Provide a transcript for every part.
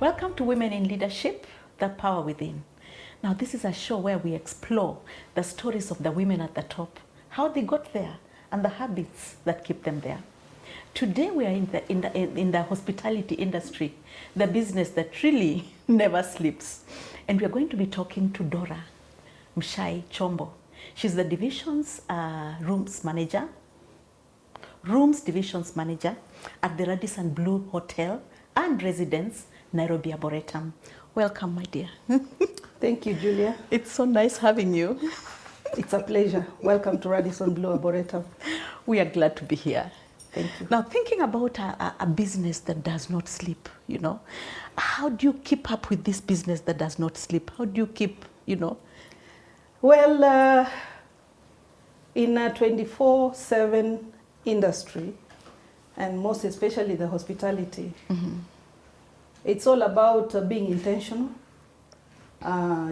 Welcome to Women in Leadership, The Power Within. Now, this is a show where we explore the stories of the women at the top, how they got there, and the habits that keep them there. Today, we are in the hospitality industry, the business that really never sleeps. And we are going to be talking to Dorah Muchai Chombo. She's the division's rooms divisions manager at the Radisson Blu Hotel and Residence, Nairobi Arboretum. Welcome, my dear. Thank you, Julia. It's so nice having you. It's a pleasure. Welcome to Radisson Blu Arboretum. We are glad to be here. Thank you. Now, thinking about a business that does not sleep, how do you keep up with this business that does not sleep? How do you keep, Well, in a 24/7 industry, and most especially the hospitality, it's all about being intentional,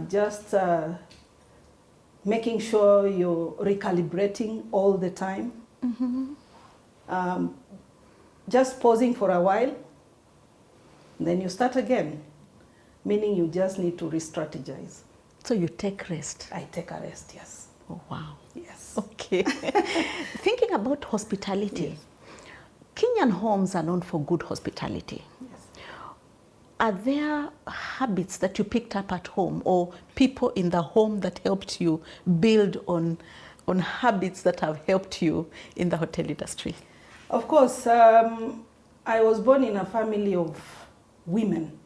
just making sure you're recalibrating all the time, just pausing for a while, then you start again, meaning you just need to re-strategize. So you take rest? I take a rest, yes. Oh, wow. Yes. Okay. Thinking about hospitality, yes. Kenyan homes are known for good hospitality. Yes. Are there habits that you picked up at home or people in the home that helped you build on habits that have helped you in the hotel industry? Of course, I was born in a family of women.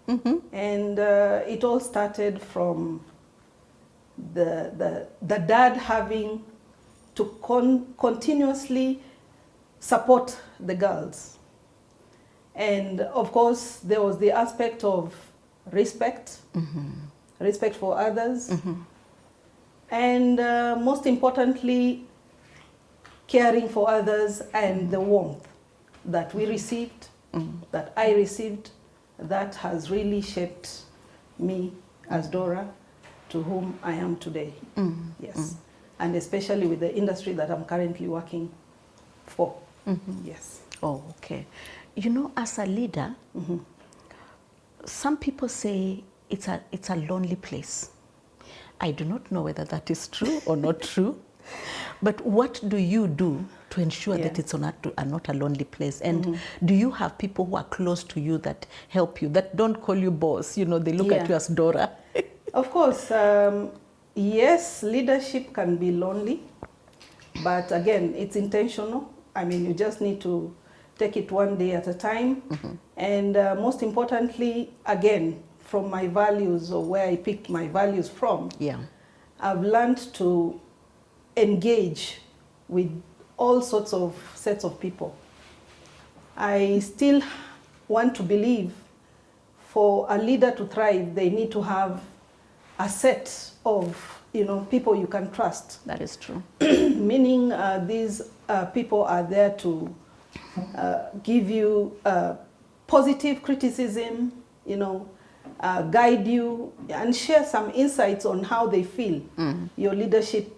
And it all started from the dad having to continuously support the girls. And of course, there was the aspect of respect, respect for others, and most importantly, caring for others and the warmth that we received, that I received, that has really shaped me as Dorah to whom I am today. Yes. And especially with the industry that I'm currently working for. Yes. Oh, okay. As a leader, some people say it's a lonely place. I do not know whether that is true or not true. But what do you do to ensure that it's not a lonely place? And do you have people who are close to you that help you, that don't call you boss? They look at you as Dorah. Of course, yes, leadership can be lonely. But again, it's intentional. I mean, you just need to take it one day at a time. And most importantly, again, from my values or where I picked my values from, I've learned to engage with all sorts of sets of people. I still want to believe for a leader to thrive, they need to have a set of people you can trust. That is true. Meaning these people are there to give you positive criticism, guide you and share some insights on how they feel your leadership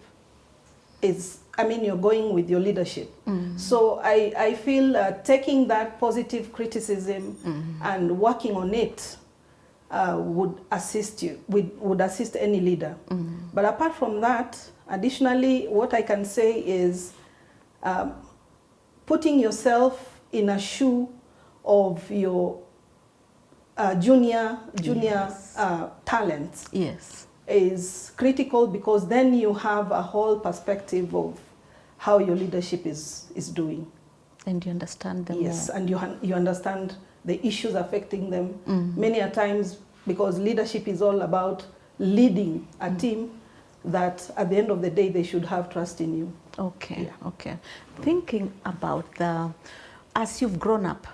you're going with your leadership. So I feel taking that positive criticism and working on it would assist any leader. But apart from that, additionally, what I can say is putting yourself in a shoe of your junior talents. Yes. Is critical, because then you have a whole perspective of how your leadership is doing. And you understand them. Yes, and you understand the issues affecting them. Many a times, because leadership is all about leading a team, that at the end of the day, they should have trust in you. Okay, okay. Thinking about as you've grown up,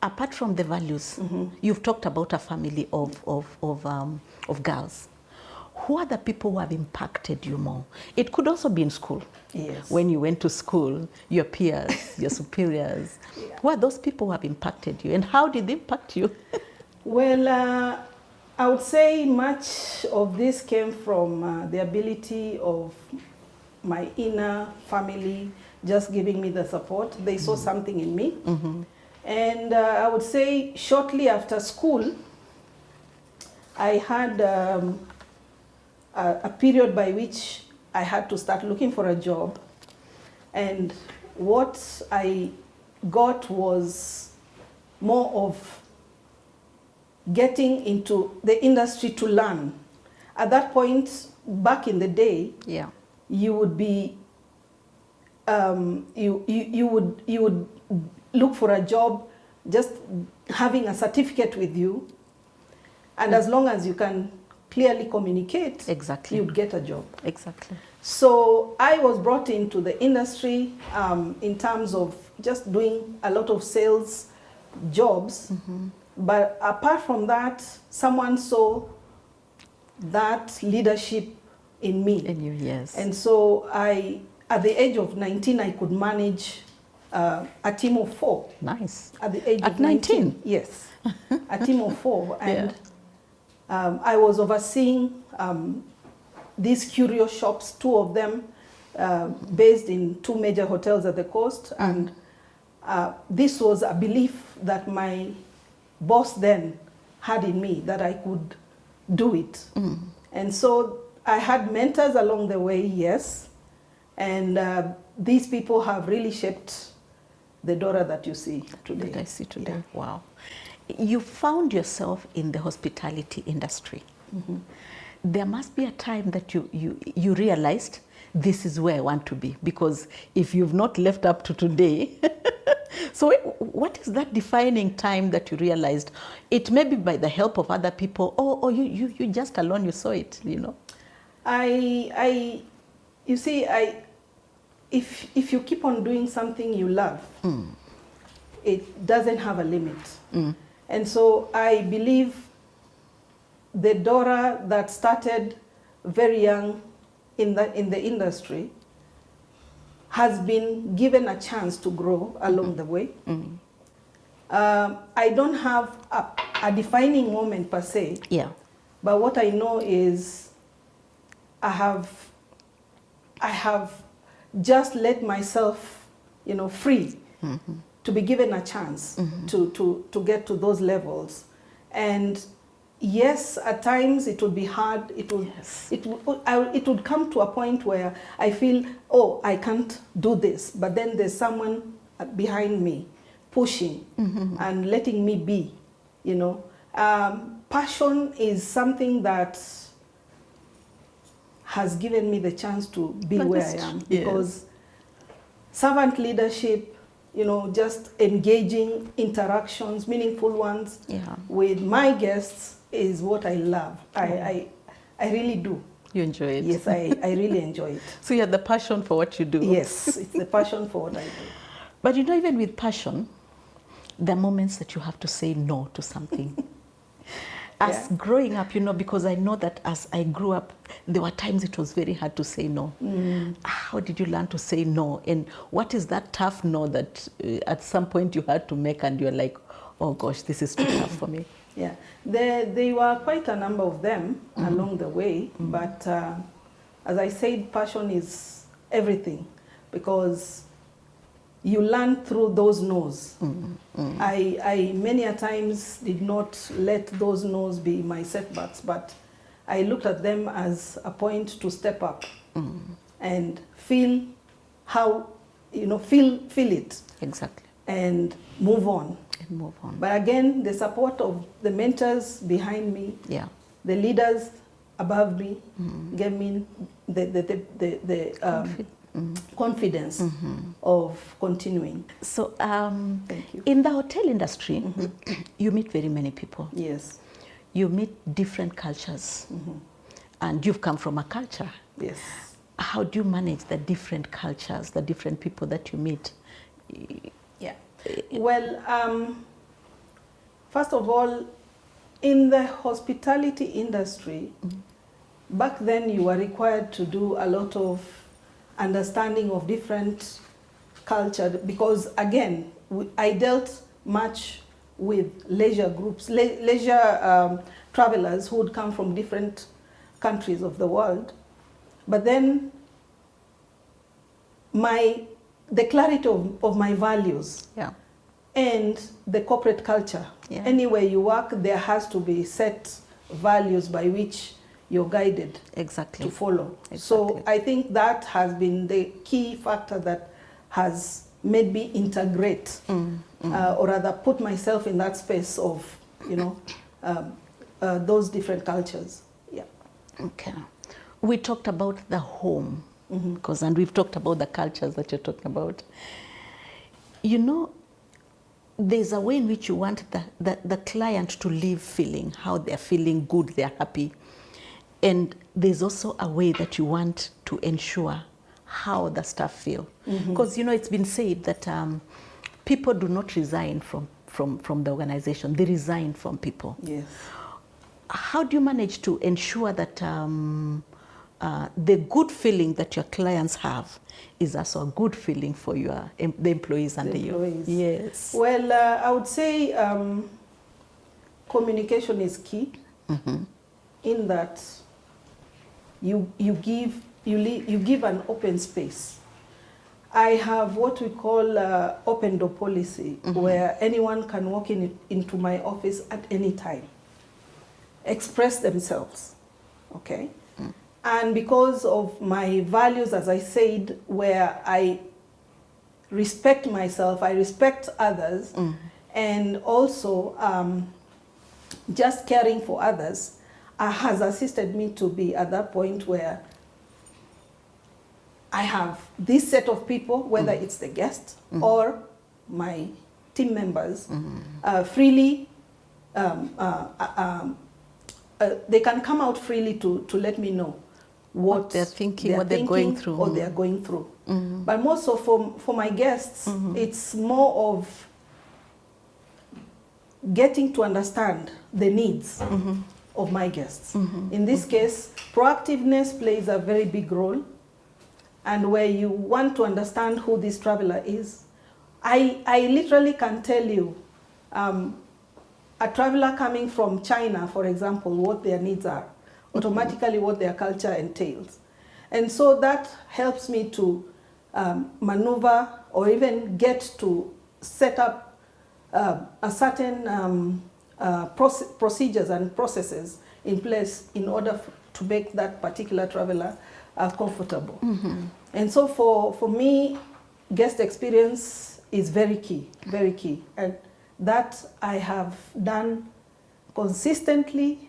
apart from the values, you've talked about a family of girls. Who are the people who have impacted you more? It could also be in school. Yes. When you went to school, your peers, your superiors. Who are those people who have impacted you, and how did they impact you? Well, I would say much of this came from the ability of my inner family just giving me the support. They saw something in me. And I would say shortly after school, I had a period by which I had to start looking for a job. And what I got was more of getting into the industry to learn. At that point, back in the day, Yeah. you would be you would look for a job just having a certificate with you, and as long as you can clearly communicate, Exactly. you'd get a job. Exactly. So I was brought into the industry in terms of just doing a lot of sales jobs. But apart from that, someone saw that leadership in me. In you, yes. And so at the age of 19, I could manage a team of 4. Nice. At the age At of 19? 19? Yes, a team of 4. And I was overseeing these curio shops, 2 of them based in 2 major hotels at the coast. And this was a belief that my boss then had in me, that I could do it. And so I had mentors along the way, yes. And these people have really shaped the Dorah that you see today. That I see today. Wow. You found yourself in the hospitality industry. There must be a time that you realized this is where I want to be, because if you've not left up to today, so what is that defining time that you realized? It may be by the help of other people, or you just alone, you saw it, you know? You see, if you keep on doing something you love, it doesn't have a limit. And so I believe the Dorah that started very young in the industry has been given a chance to grow along the way. I don't have a defining moment per se. Yeah. But what I know is I have just let myself, free to be given a chance to get to those levels. And yes, at times it would be hard. It would come to a point where I feel, oh, I can't do this. But then there's someone behind me pushing and letting me be, Passion is something that has given me the chance to be where I am. Because servant leadership, just engaging interactions, meaningful ones with my guests is what I love. I really do. You enjoy it? Yes, I really enjoy it. So you have the passion for what you do? Yes, it's the passion for what I do. But even with passion, there are moments that you have to say no to something. As growing up, because I know that as I grew up, there were times it was very hard to say no. How did you learn to say no? And what is that tough no that at some point you had to make and you're like, oh gosh, this is too tough for me? Yeah, there were quite a number of them along the way. But as I said, passion is everything, because you learn through those no's. I many a times did not let those no's be my setbacks, but I looked at them as a point to step up and feel how, feel it. Exactly. And move on. But again, the support of the mentors behind me, the leaders above me, gave me the confidence of continuing. So Thank you. in the hotel industry, you meet very many people. Yes. You meet different cultures. And you've come from a culture. Yes. How do you manage the different cultures, the different people that you meet? Yeah. Well, first of all, in the hospitality industry, back then you were required to do a lot of understanding of different culture, because again, I dealt much with leisure groups, leisure travelers who would come from different countries of the world. But then the clarity of my values and the corporate culture. Yeah. Anywhere you work, there has to be set values by which you're guided Exactly. to follow. Exactly. So I think that has been the key factor that has made me integrate, or rather put myself in that space of, those different cultures. Yeah. Okay. We talked about the home, because, and we've talked about the cultures that you're talking about. You know, there's a way in which you want the client to leave feeling how they're feeling good, they're happy. And there's also a way that you want to ensure how the staff feel. Because, it's been said that people do not resign from the organization, they resign from people. Yes. How do you manage to ensure that the good feeling that your clients have is also a good feeling for the employees under you? Yes. Well, I would say communication is key, in that you give an open space. I have what we call open door policy, where anyone can walk into my office at any time, express themselves, okay? And because of my values, as I said, where I respect myself, I respect others, and also just caring for others has assisted me to be at that point where I have this set of people, whether it's the guest or my team members, freely, they can come out freely to let me know what they're thinking, what they're going through. Or they're going through. But more so for my guests, it's more of getting to understand the needs of my guests. In this case, proactiveness plays a very big role. And where you want to understand who this traveler is, I literally can tell you, a traveler coming from China, for example, what their needs are, automatically what their culture entails. And so that helps me to maneuver or even get to set up a certain procedures and processes in place in order to make that particular traveler comfortable. And so for me, guest experience is very key, very key. And that I have done consistently,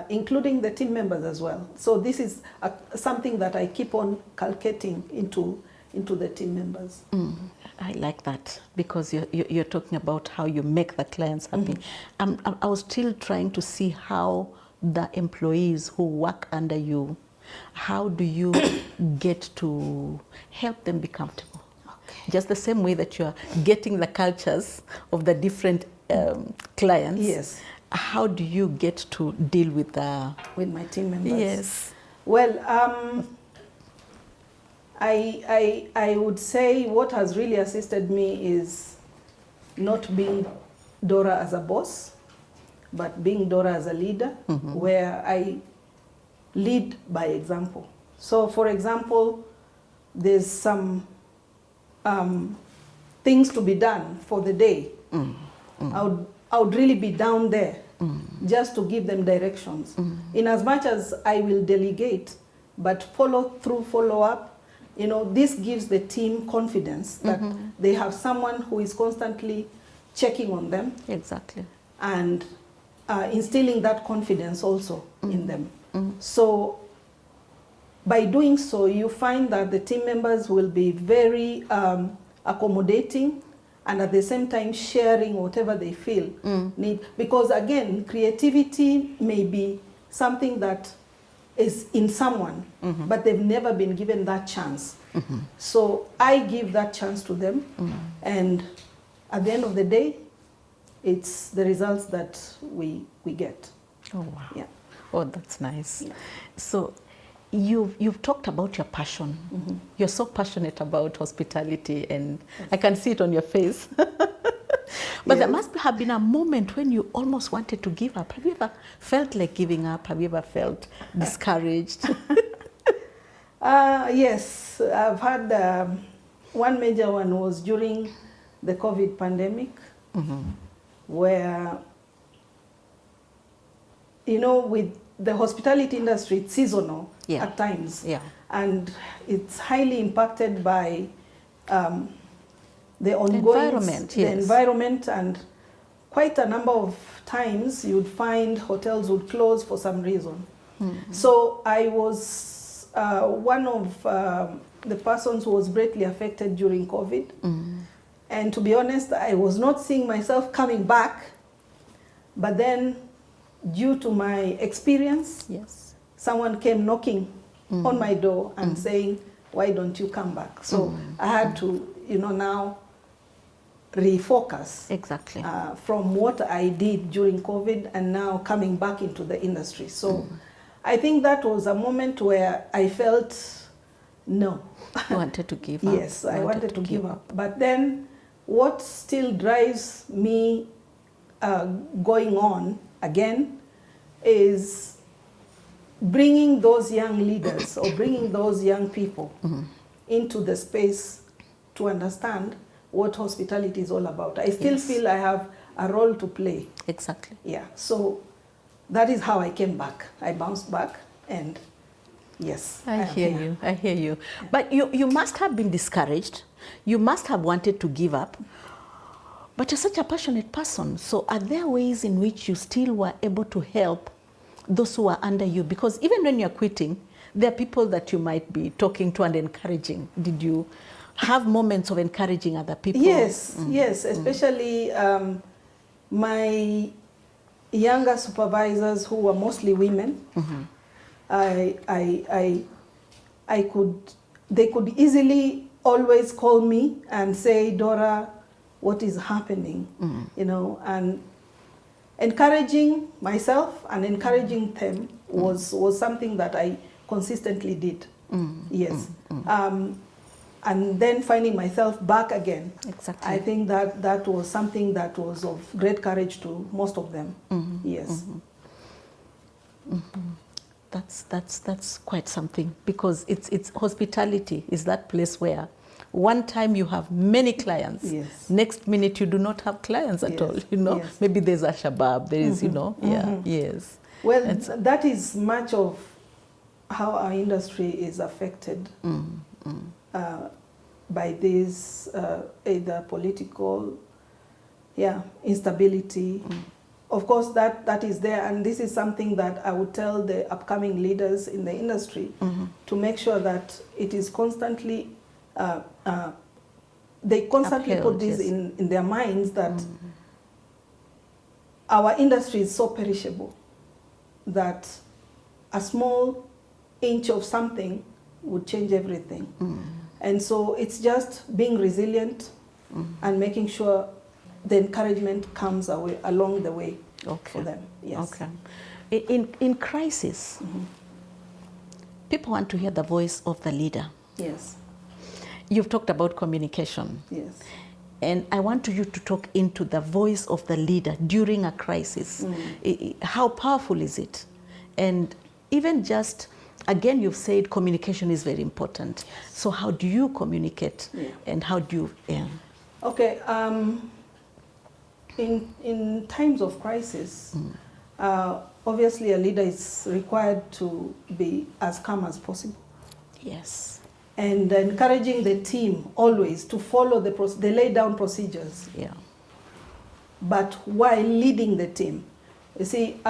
including the team members as well. So this is something that I keep on calculating into the team members. I like that, because you're talking about how you make the clients happy. I was still trying to see how the employees who work under you, how do you get to help them be comfortable? Okay. Just the same way that you're getting the cultures of the different clients. Yes. How do you get to deal with my team members? Yes. Well, I would say what has really assisted me is not being Dorah as a boss, but being Dorah as a leader, where I lead by example. So, for example, there's some things to be done for the day. I would really be down there just to give them directions. In as much as I will delegate, but follow through, follow up, this gives the team confidence that they have someone who is constantly checking on them. Exactly. And instilling that confidence also in them. So by doing so, you find that the team members will be very accommodating, and at the same time sharing whatever they feel need. Because again, creativity may be something that is in someone, but they've never been given that chance. So I give that chance to them, and at the end of the day, it's the results that we get. Oh, wow. Yeah. Oh, that's nice. Yeah. So you've talked about your passion. You're so passionate about hospitality, and I can see it on your face. But there must have been a moment when you almost wanted to give up. Have you ever felt like giving up? Have you ever felt discouraged? Yes, I've had one major one was during the COVID pandemic, where, you know, with the hospitality industry, it's seasonal at times. And it's highly impacted by the ongoing environment, and quite a number of times you'd find hotels would close for some reason. So I was one of the persons who was greatly affected during COVID. And to be honest, I was not seeing myself coming back, but then due to my experience, someone came knocking on my door and saying, why don't you come back? So I had to, you know, now refocus from what I did during COVID and now coming back into the industry. So I think that was a moment where I felt, no. You wanted to give up. Yes, I wanted to give up. But then what still drives me going on again is bringing those young leaders or bringing those young people into the space to understand what hospitality is all about. I still feel I have a role to play. Yeah, so that is how I came back. I bounced back, and yes. I hear you. But you must have been discouraged. You must have wanted to give up. But you're such a passionate person. So are there ways in which you still were able to help those who are under you? Because even when you're quitting, there are people that you might be talking to and encouraging. Did you have moments of encouraging other people? Yes, yes, especially my younger supervisors who were mostly women. They could easily always call me and say, Dorah, what is happening? You know, and encouraging myself and encouraging them was something that I consistently did. Yes. And then finding myself back again. I think that was something that was of great courage to most of them. Yes. That's quite something, because it's hospitality is that place where one time you have many clients, next minute you do not have clients at all, you know. Maybe there's a shabab, there is, you know, Well, that is much of how our industry is affected by this either political instability. Of course, that is there, and this is something that I would tell the upcoming leaders in the industry to make sure that it is constantly, they constantly put this in their minds, that our industry is so perishable that a small inch of something would change everything. And so it's just being resilient and making sure the encouragement comes along the way for them. Yes. In crisis, people want to hear the voice of the leader. Yes. You've talked about communication. Yes. And I want you to talk into the voice of the leader during a crisis. How powerful is it? And even just, again, you've said communication is very important. So how do you communicate and how do you... Okay. In times of crisis, obviously a leader is required to be as calm as possible. Yes. And encouraging the team always to follow the laid down procedures. But while leading the team. You see,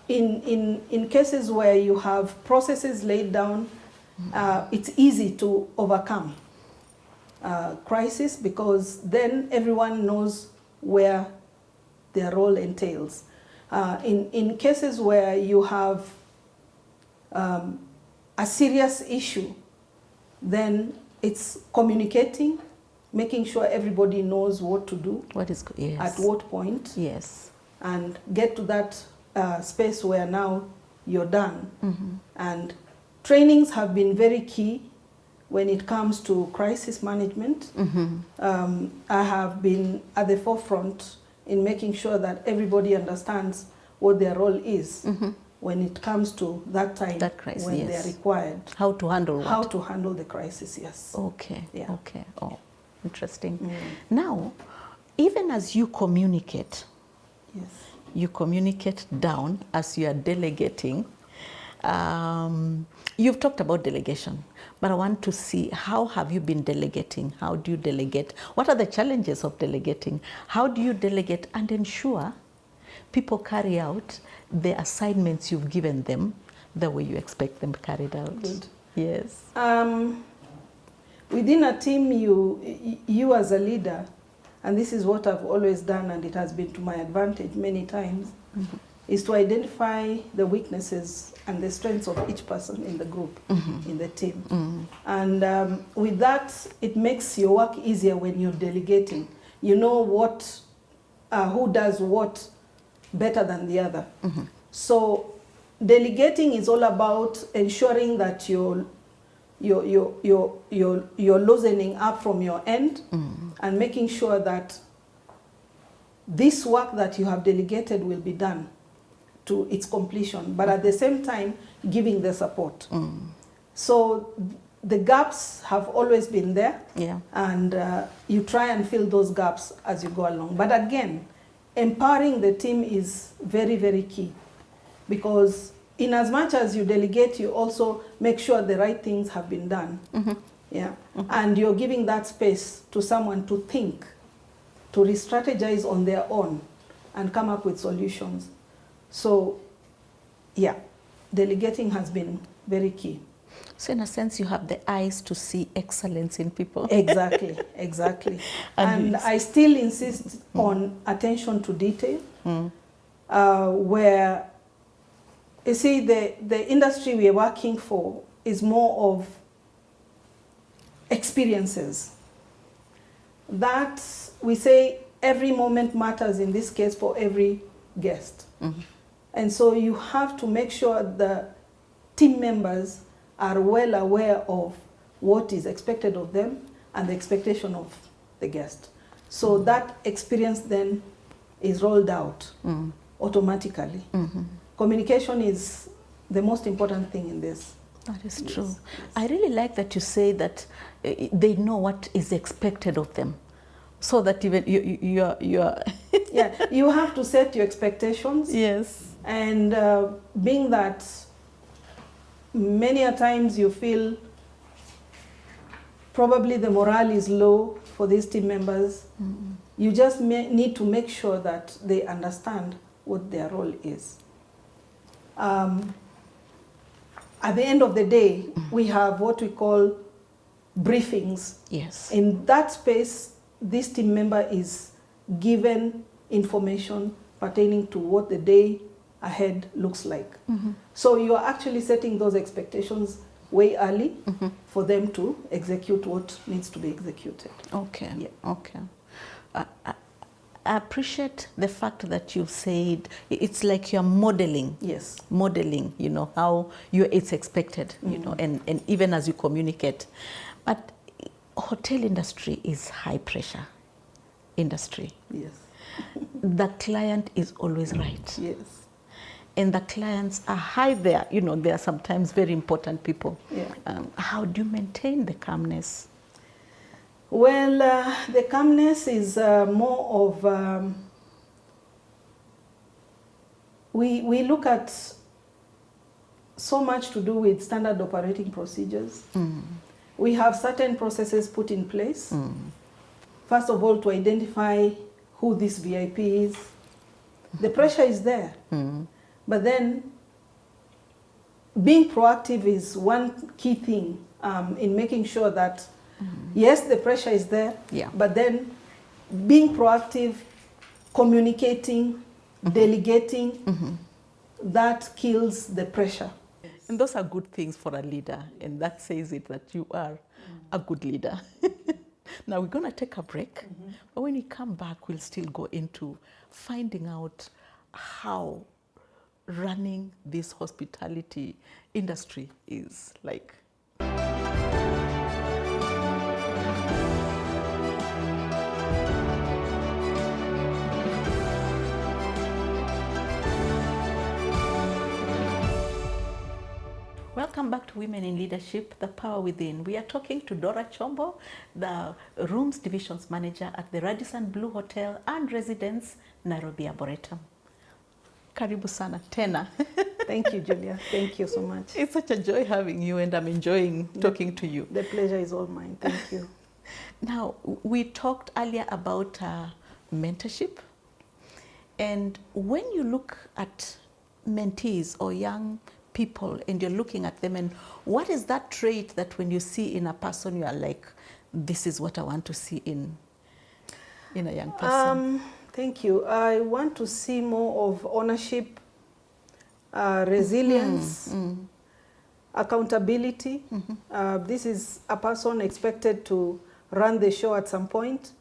in cases where you have processes laid down, it's easy to overcome crisis, because then everyone knows where their role entails. In cases where you have a serious issue, then it's communicating, making sure everybody knows what to do, at what point, and get to that space where now you're done. And trainings have been very key when it comes to crisis management. I have been at the forefront in making sure that everybody understands what their role is when it comes to that time, when they are required. How to handle what? How to handle the crisis, yes. Okay, okay. Oh, interesting. Now, even as you communicate, Yes. you communicate down as you are delegating. You've talked about delegation, but I want to see, how have you been delegating? How do you delegate? What are the challenges of delegating? How do you delegate and ensure people carry out the assignments you've given them the way you expect them carried out? Good. Yes. Within a team, you as a leader, and this is what I've always done, and it has been to my advantage many times, is to identify the weaknesses and the strengths of each person in the group, in the team. And with that, it makes your work easier when you're delegating. You know what, who does what better than the other. So delegating is all about ensuring that you're loosening up from your end and making sure that this work that you have delegated will be done to its completion, but at the same time giving the support. So the gaps have always been there, and you try and fill those gaps as you go along. But again, empowering the team is very, very key, because in as much as you delegate, you also make sure the right things have been done. And you're giving that space to someone to think, to re-strategize on their own and come up with solutions. So, yeah, delegating has been very key. So in a sense, you have the eyes to see excellence in people. Exactly, exactly. And I still insist on attention to detail, where, you see, the industry we are working for is more of experiences. That we say every moment matters in this case for every guest. And so you have to make sure the team members are well aware of what is expected of them and the expectation of the guest. So that experience then is rolled out automatically. Communication is the most important thing in this. That is true. Yes. I really like that you say that they know what is expected of them, so that even you're yeah, you have to set your expectations. Yes. And being that many a times you feel probably the morale is low for these team members, you just need to make sure that they understand what their role is. At the end of the day, we have what we call briefings. Yes. In that space, this team member is given information pertaining to what the day ahead looks like. So you are actually setting those expectations way early for them to execute what needs to be executed. Okay. Yeah. Okay. I appreciate the fact that you've said it's like you're modeling. Yes. Modeling, you know, how it's expected, you know, and even as you communicate. But hotel industry is high pressure industry. Yes. The client is always right. Yes. And the clients are high there. You know, they are sometimes very important people. Yeah. How do you maintain the calmness? Well, the calmness is more of, we look at so much to do with standard operating procedures. We have certain processes put in place. First of all, to identify who this VIP is. The pressure is there. But then being proactive is one key thing in making sure that, yes, the pressure is there, but then being proactive, communicating, delegating, that kills the pressure. And those are good things for a leader, and that says it that you are a good leader. Now we're going to take a break, but when we come back, we'll still go into finding out how running this hospitality industry is like. Welcome back to Women in Leadership, the Power Within. We are talking to Dorah Chombo, the Rooms Divisions Manager at the Radisson Blu Hotel and Residence, Nairobi Arboretum. Karibu sana tena. Thank you, Julia. Thank you so much. It's such a joy having you, and I'm enjoying talking to you. The pleasure is all mine. Thank you. Now, we talked earlier about mentorship. And when you look at mentees or young people and you're looking at them, and what is that trait that when you see in a person, you are like, this is what I want to see in a young person? Thank you. I want to see more of ownership, resilience, accountability. This is a person expected to run the show at some point.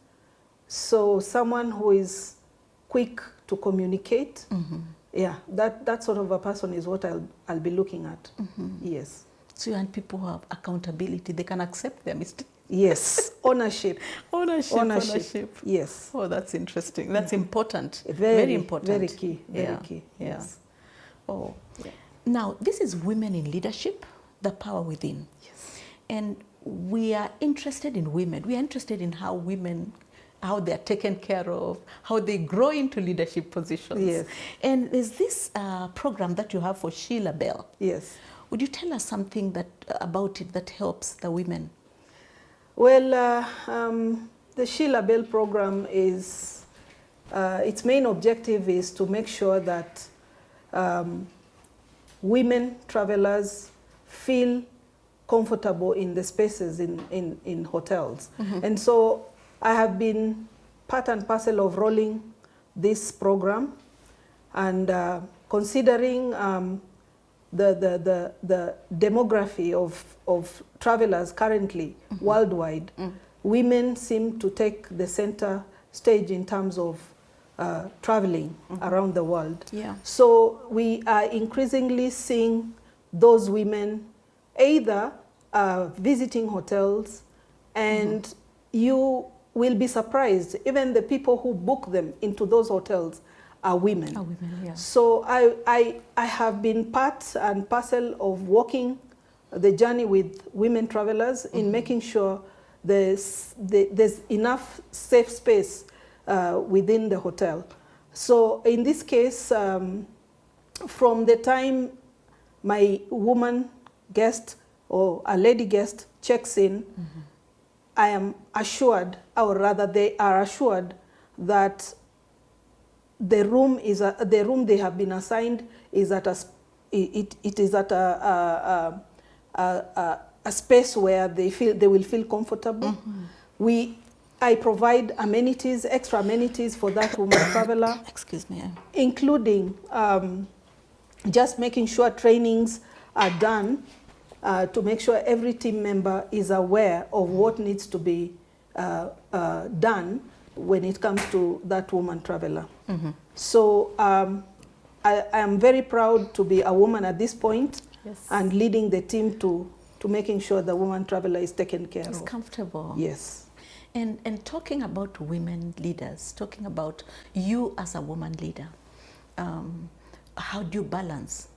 So someone who is quick to communicate. Yeah, that sort of a person is what I'll be looking at. Yes. So you want people who have accountability, they can accept their mistakes. Yes, ownership. Ownership. Yes. Oh, that's interesting. That's important. Very important. Very key. Very Yeah. key. Yeah. Yes. Oh. Yeah. Now, this is Women in Leadership, the Power Within. Yes. And we are interested in women. We are interested in how women, how they are taken care of, how they grow into leadership positions. Yes. And there's this program that you have for Sheila Bell. Yes. Would you tell us something about it that helps the women? Well, the Sheila Bell program is, its main objective is to make sure that women travelers feel comfortable in the spaces in hotels. And so I have been part and parcel of rolling this program, and considering the demography of travelers currently worldwide, women seem to take the center stage in terms of traveling around the world. Yeah. So we are increasingly seeing those women either visiting hotels, and you will be surprised, even the people who book them into those hotels are women. Yeah. So I have been part and parcel of walking the journey with women travelers in making sure there's enough safe space within the hotel. So in this case, from the time my woman guest or a lady guest checks in, I am assured, or rather they are assured, that the room they have been assigned is at it is at a space where they will feel comfortable. I provide amenities, extra amenities for that woman traveler. Excuse me. Including just making sure trainings are done to make sure every team member is aware of what needs to be done when it comes to that woman traveler. So I am very proud to be a woman at this point, Yes. and leading the team to making sure the woman traveler is taken care It's of. comfortable. Yes. And talking about women leaders, talking about you as a woman leader, how do you balance?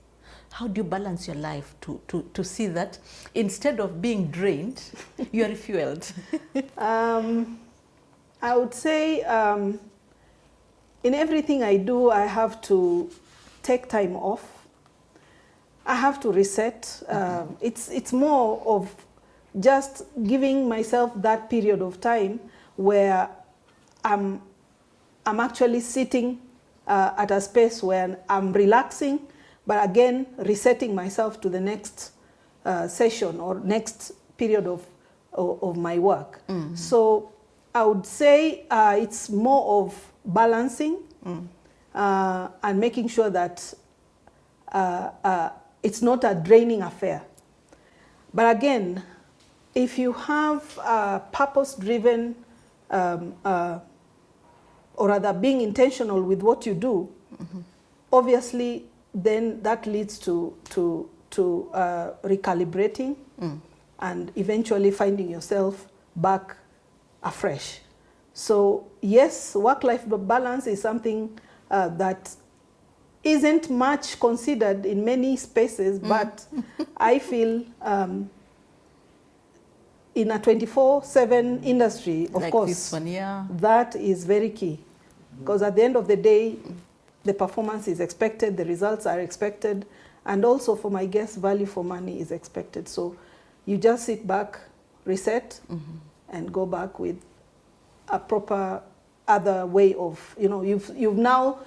How do you balance your life to see that instead of being drained, you are refueled? I would say in everything I do, I have to take time off. I have to reset. It's more of just giving myself that period of time where I'm actually sitting at a space where I'm relaxing, but again resetting myself to the next session or next period of my work. So I would say it's more of balancing and making sure that it's not a draining affair. But again, if you have a purpose-driven, or rather being intentional with what you do, obviously then that leads to recalibrating and eventually finding yourself back afresh. So yes, work-life balance is something that isn't much considered in many spaces, but I feel in a 24/7 industry, of like course, this one, yeah. that is very key. Because at the end of the day, the performance is expected, the results are expected, and also for my guests, value for money is expected. So you just sit back, reset, and go back with a proper other way of, you've now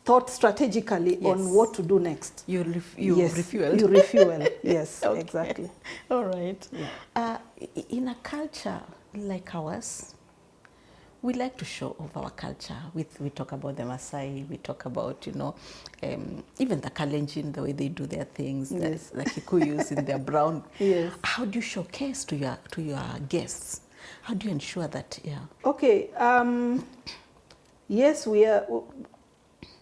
thought strategically on what to do next. You yes, refueled. you refuel, yes, Okay. exactly. All right. Yeah. In a culture like ours, we like to show off our culture. We talk about the Maasai, we talk about, even the Kalenjin, the way they do their things, Yes. the Kikuyus in their brown. Yes. How do you showcase to your guests? How do you ensure that, Okay, yes,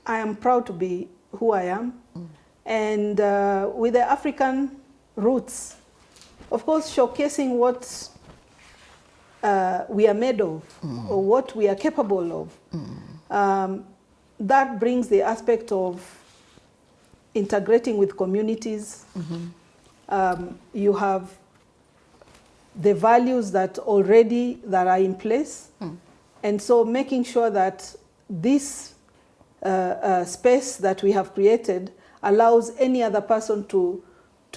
I am proud to be who I am. And with the African roots, of course, showcasing what we are made of, or what we are capable of. That brings the aspect of integrating with communities. You have the values that are in place. And so making sure that this space that we have created allows any other person to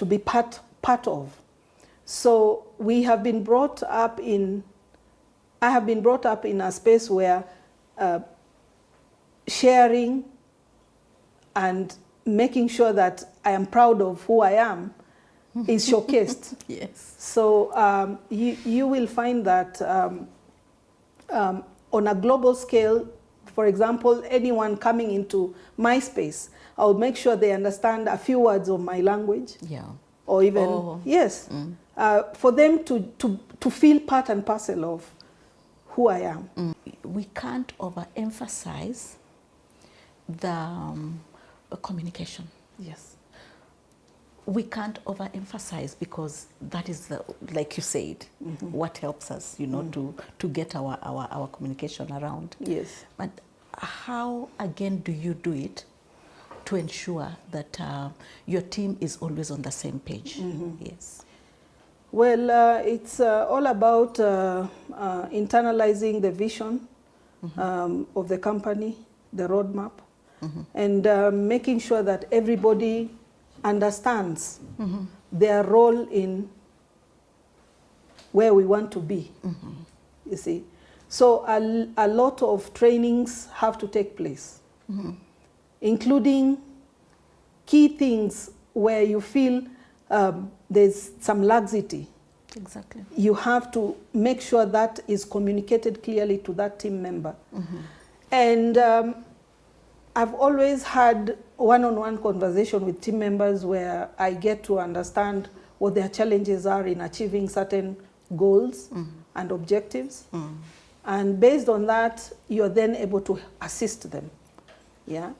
be part of. So we have been brought up I have been brought up in a space where sharing and making sure that I am proud of who I am is showcased. Yes. So you will find that on a global scale, for example, anyone coming into my space, I'll make sure they understand a few words of my language. Yeah. Or even, yes, for them to feel part and parcel of who I am. We can't overemphasize the communication. Yes. We can't overemphasize, because that is like you said, what helps us, to get our communication around. Yes. But how again do you do it to ensure that your team is always on the same page? Yes. Well, it's all about internalizing the vision of the company, the roadmap, and making sure that everybody understands their role in where we want to be, you see. So a lot of trainings have to take place, including key things where you feel there's some laxity. Exactly. You have to make sure that is communicated clearly to that team member. And I've always had one-on-one conversation with team members where I get to understand what their challenges are in achieving certain goals and objectives. And based on that, you're then able to assist them. Yeah.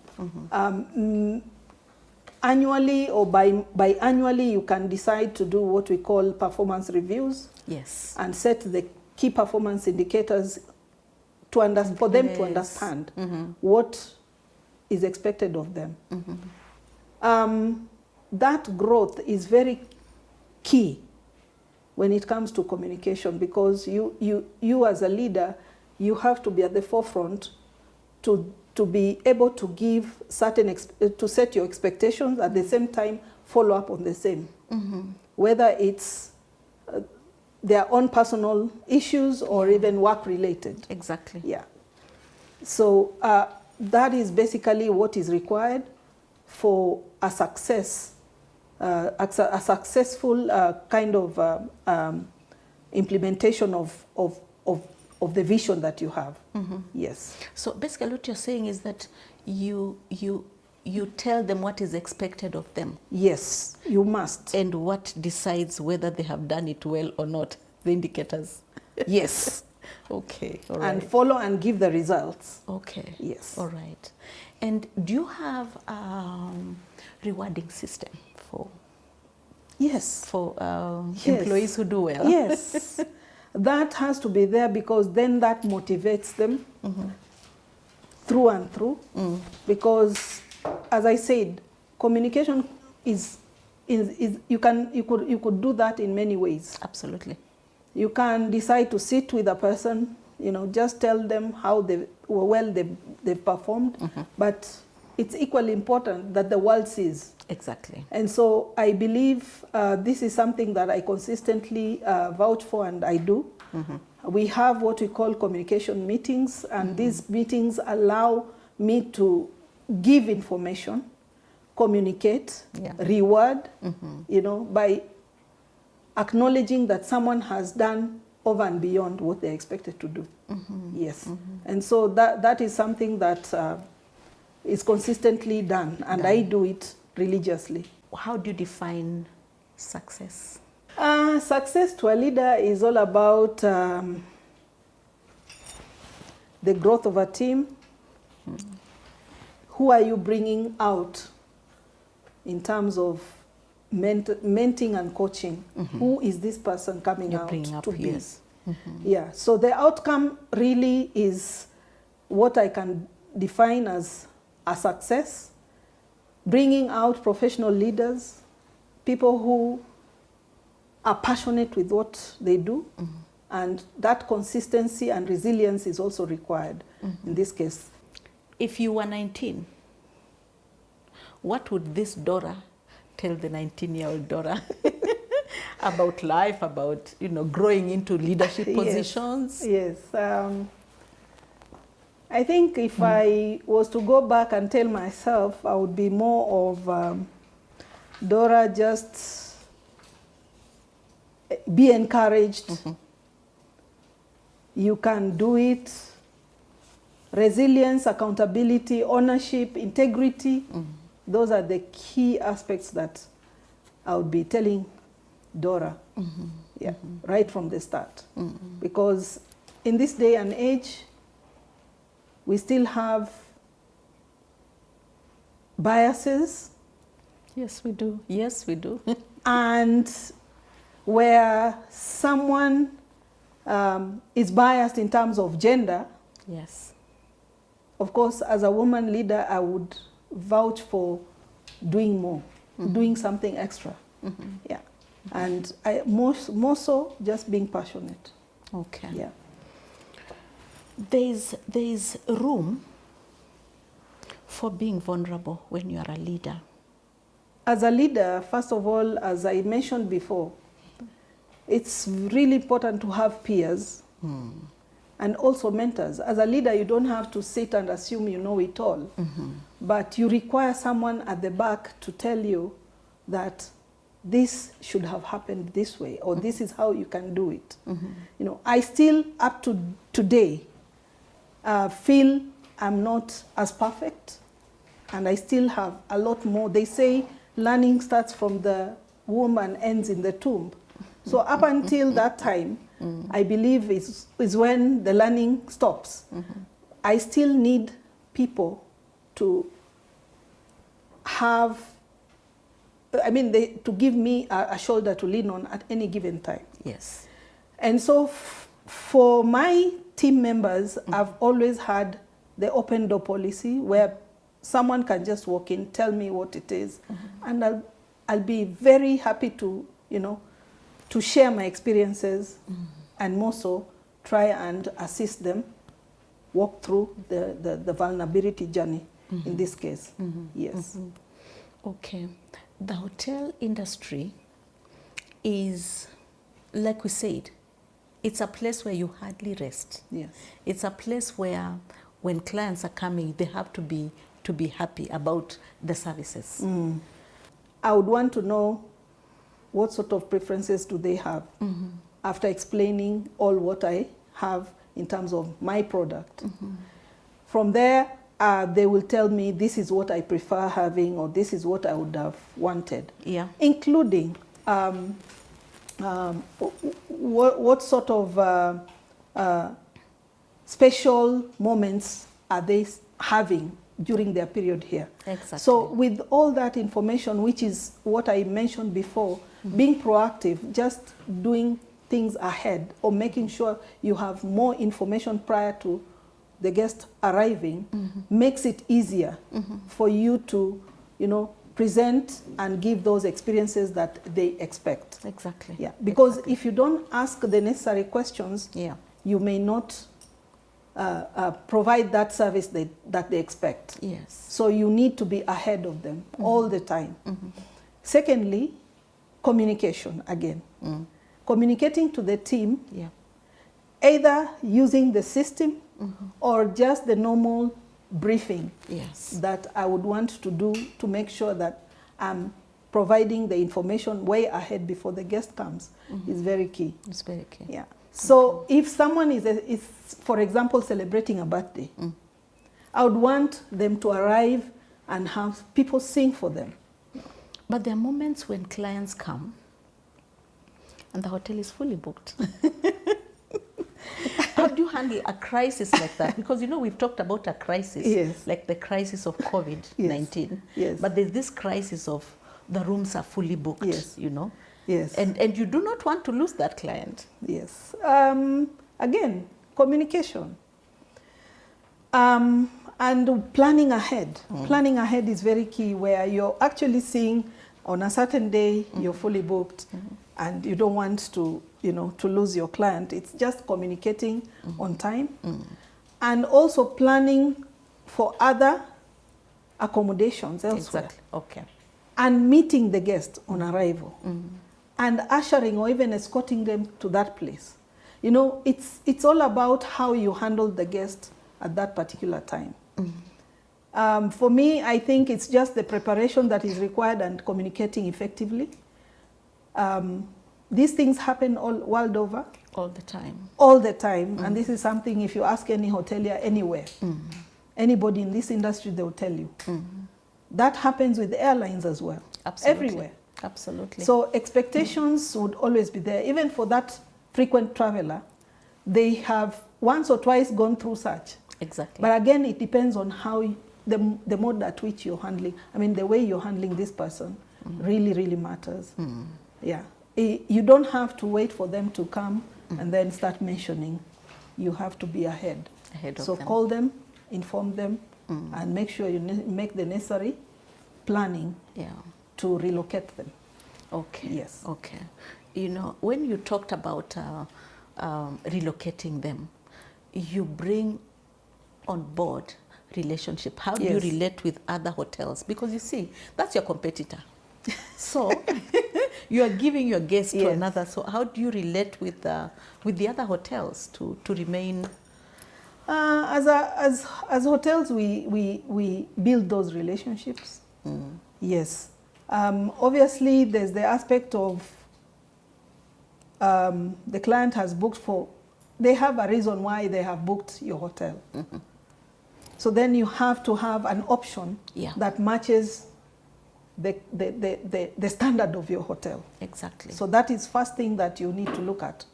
Annually or biannually, you can decide to do what we call performance reviews. Yes. And set the key performance indicators for them to understand what is expected of them. That growth is very key when it comes to communication, because you as a leader, you have to be at the forefront to be able to give to set your expectations, at the same time follow up on the same. Whether it's their own personal issues or even work related. Exactly. Yeah. So that is basically what is required for a successful kind of implementation of the vision that you have. Yes. So basically what you're saying is that you tell them what is expected of them. Yes, you must. And what decides whether they have done it well or not, the indicators. Yes. Okay, all right. And follow and give the results. Okay. Yes. All right. And do you have a rewarding system for yes, employees who do well? Yes. That has to be there, because then that motivates them through and through. Because as I said, communication is you could do that in many ways. Absolutely. You can decide to sit with a person, just tell them how they've performed, but it's equally important that the world sees. Exactly. And so I believe this is something that I consistently vouch for, and I do. We have what we call communication meetings, and these meetings allow me to give information, communicate, reward, by acknowledging that someone has done over and beyond what they're expected to do. Yes. And so that is something that is consistently done, and I do it religiously. How do you define success? Success to a leader is all about the growth of a team. Who are you bringing out in terms of mentoring and coaching? Who is this person coming out to be? Yes. Yeah, so the outcome really is what I can define as a success. Bringing out professional leaders, people who are passionate with what they do, and that consistency and resilience is also required in this case. If you were 19, what would this Dorah tell the 19-year-old Dorah about life, about growing into leadership positions? Yes. I think if I was to go back and tell myself, I would be more of Dorah, just be encouraged. You can do it. Resilience, accountability, ownership, integrity. Those are the key aspects that I would be telling Dorah, right from the start. Because in this day and age, we still have biases. Yes, we do. Yes, we do. And where someone is biased in terms of gender, yes, of course, as a woman leader, I would vouch for doing more, doing something extra. Yeah, and more so just being passionate. Okay. Yeah. There's room for being vulnerable when you are a leader. As a leader, first of all, as I mentioned before, it's really important to have peers and also mentors. As a leader, you don't have to sit and assume you know it all, but you require someone at the back to tell you that this should have happened this way, or this is how you can do it. I still, up to today, feel I'm not as perfect, and I still have a lot more. They say learning starts from the womb and ends in the tomb. So up until that time, I believe is when the learning stops. I still need people to have, to give me a shoulder to lean on at any given time. Yes. And so for my team members, I've always had the open door policy where someone can just walk in, tell me what it is, and I'll be very happy to, to share my experiences and more so try and assist them walk through the vulnerability journey in this case. Yes. Okay. The hotel industry is, like we said, it's a place where you hardly rest. Yes. It's a place where when clients are coming, they have to be happy about the services. I would want to know what sort of preferences do they have after explaining all what I have in terms of my product. From there, they will tell me this is what I prefer having, or this is what I would have wanted. Yeah. Including what sort of special moments are they having during their period here. Exactly. So with all that information, which is what I mentioned before, being proactive, just doing things ahead or making sure you have more information prior to the guest arriving makes it easier for you to, you know, present and give those experiences that they expect. Exactly. Yeah, because if you don't ask the necessary questions, you may not provide that service that they expect. Yes. So you need to be ahead of them all the time. Secondly, communication again. Communicating to the team, either using the system or just the normal briefing that I would want to do to make sure that I'm providing the information way ahead before the guest comes is very key. It's very key. Yeah. So if someone is, for example, celebrating a birthday, I would want them to arrive and have people sing for them. But there are moments when clients come and the hotel is fully booked. How do you handle a crisis like that? Because, you know, we've talked about a crisis, like the crisis of COVID-19. But there's this crisis of the rooms are fully booked, you know. And you do not want to lose that client. Again, communication. And planning ahead. Planning ahead is very key, where you're actually seeing on a certain day you're fully booked and you don't want to, you know, to lose your client. It's just communicating on time and also planning for other accommodations elsewhere. And meeting the guest on arrival and ushering or even escorting them to that place. You know, it's all about how you handle the guest at that particular time. For me, I think it's just the preparation that is required and communicating effectively. These things happen all world over. All the time. All the time. And this is something, if you ask any hotelier anywhere, anybody in this industry, they will tell you. That happens with airlines as well. Everywhere. So expectations would always be there. Even for that frequent traveler, they have once or twice gone through such. But again, it depends on how the mode at which you're handling. I mean, the way you're handling this person really, really matters. You don't have to wait for them to come and then start mentioning. You have to be ahead of them. Call them, inform them, and make sure you make the necessary planning to relocate them. You know, when you talked about relocating them, you bring on board relationship. How do you relate with other hotels? Because you see, that's your competitor. So you are giving your guest to another. So how do you relate with the other hotels to remain? As hotels, we build those relationships. Obviously, there's the aspect of the client has booked for. They have a reason why they have booked your hotel. So then you have to have an option that matches the standard of your hotel. So that is first thing that you need to look at.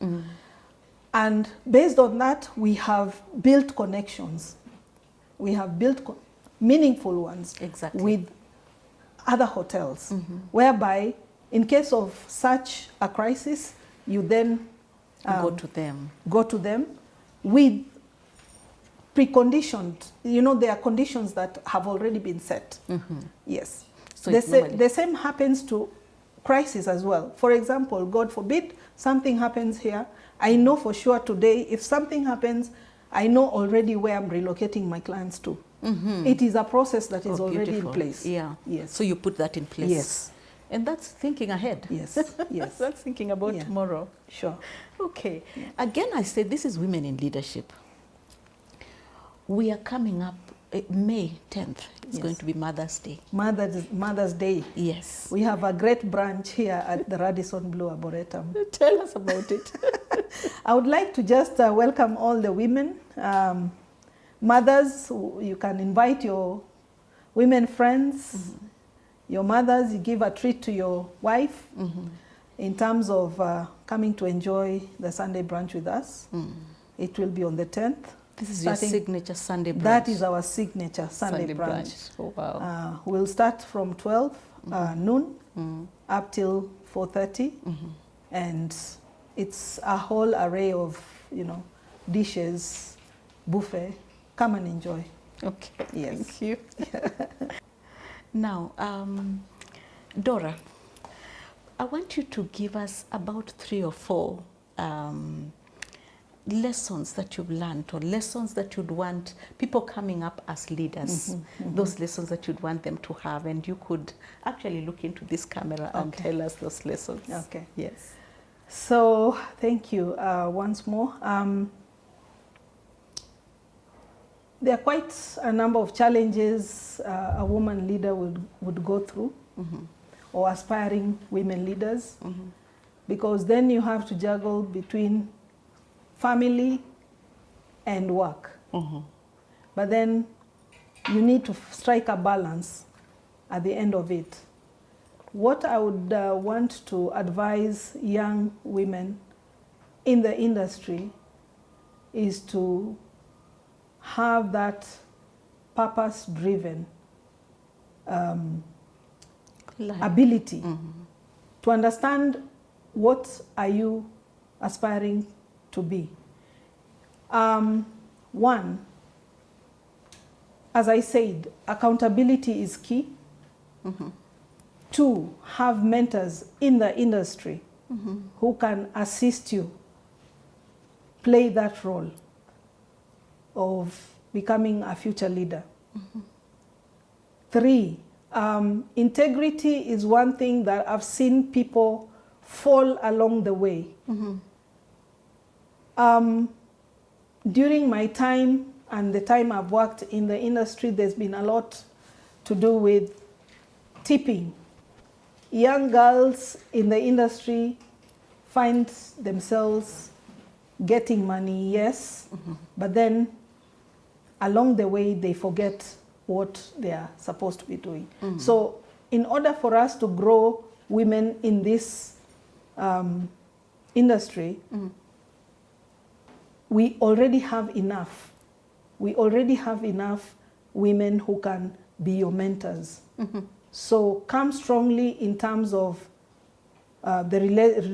And based on that, we have built connections. We have built meaningful ones with other hotels, whereby in case of such a crisis, you then go to them with preconditioned, you know, there are conditions that have already been set. So the same happens to crisis as well. For example, God forbid, something happens here. I know for sure today, if something happens, I know already where I'm relocating my clients to. It is a process that is already in place. So you put that in place. And that's thinking ahead. That's thinking about tomorrow. Again, I say this is Women in Leadership. We are coming up May 10th. It's going to be Mother's Day. Mother's Day. We have a great branch here at the Radisson Blu Arboretum. Tell us about it. I would like to just welcome all the women. Mothers, you can invite your women friends. Your mothers, you give a treat to your wife in terms of coming to enjoy the Sunday brunch with us. It will be on the 10th. This is your signature Sunday brunch. That is our signature Sunday brunch. Oh, wow. We'll start from 12 noon up till 4:30, and it's a whole array of, you know, dishes, buffet, come and enjoy. Okay, Yes. thank you. Now, Dorah, I want you to give us about 3 or 4 lessons that you've learned, or lessons that you'd want people coming up as leaders, those lessons that you'd want them to have, and you could actually look into this camera and tell us those lessons. Okay. Yes. So thank you once more. There are quite a number of challenges a woman leader would go through, or aspiring women leaders, because then you have to juggle between family and work. But then you need to strike a balance at the end of it. What I would want to advise young women in the industry is to have that purpose-driven ability to understand what are you aspiring to be. One, as I said, accountability is key. 2, have mentors in the industry who can assist you play that role of becoming a future leader. 3, integrity is one thing that I've seen people fall along the way. During my time and the time I've worked in the industry, there's been a lot to do with tipping. Young girls in the industry find themselves getting money, yes, but then along the way they forget what they are supposed to be doing. So in order for us to grow women in this industry, we already have enough. We already have enough women who can be your mentors. So come strongly in terms of the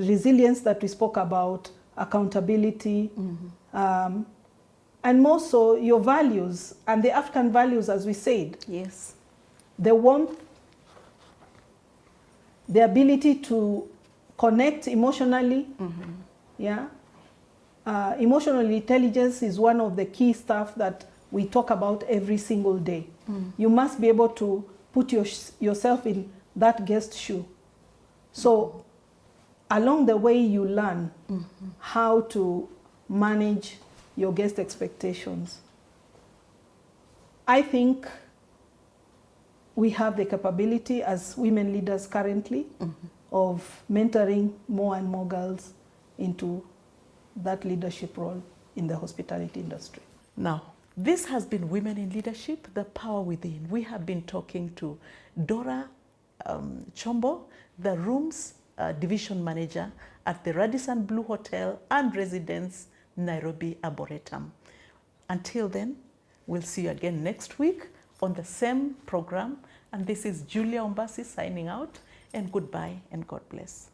resilience that we spoke about, accountability, and more so your values, and the African values, as we said. Yes. The warmth, the ability to connect emotionally. Yeah. Emotional intelligence is one of the key stuff that we talk about every single day. You must be able to put yourself in that guest's shoe. So along the way you learn how to manage your guest expectations. I think we have the capability as women leaders currently of mentoring more and more girls into that leadership role in the hospitality industry. Now, this has been Women in Leadership, The Power Within. We have been talking to Dorah Chombo, the Rooms Division Manager at the Radisson Blu Hotel and Residence, Nairobi Arboretum. Until then, we'll see you again next week on the same program. And this is Julia Ombasi signing out, and goodbye and God bless.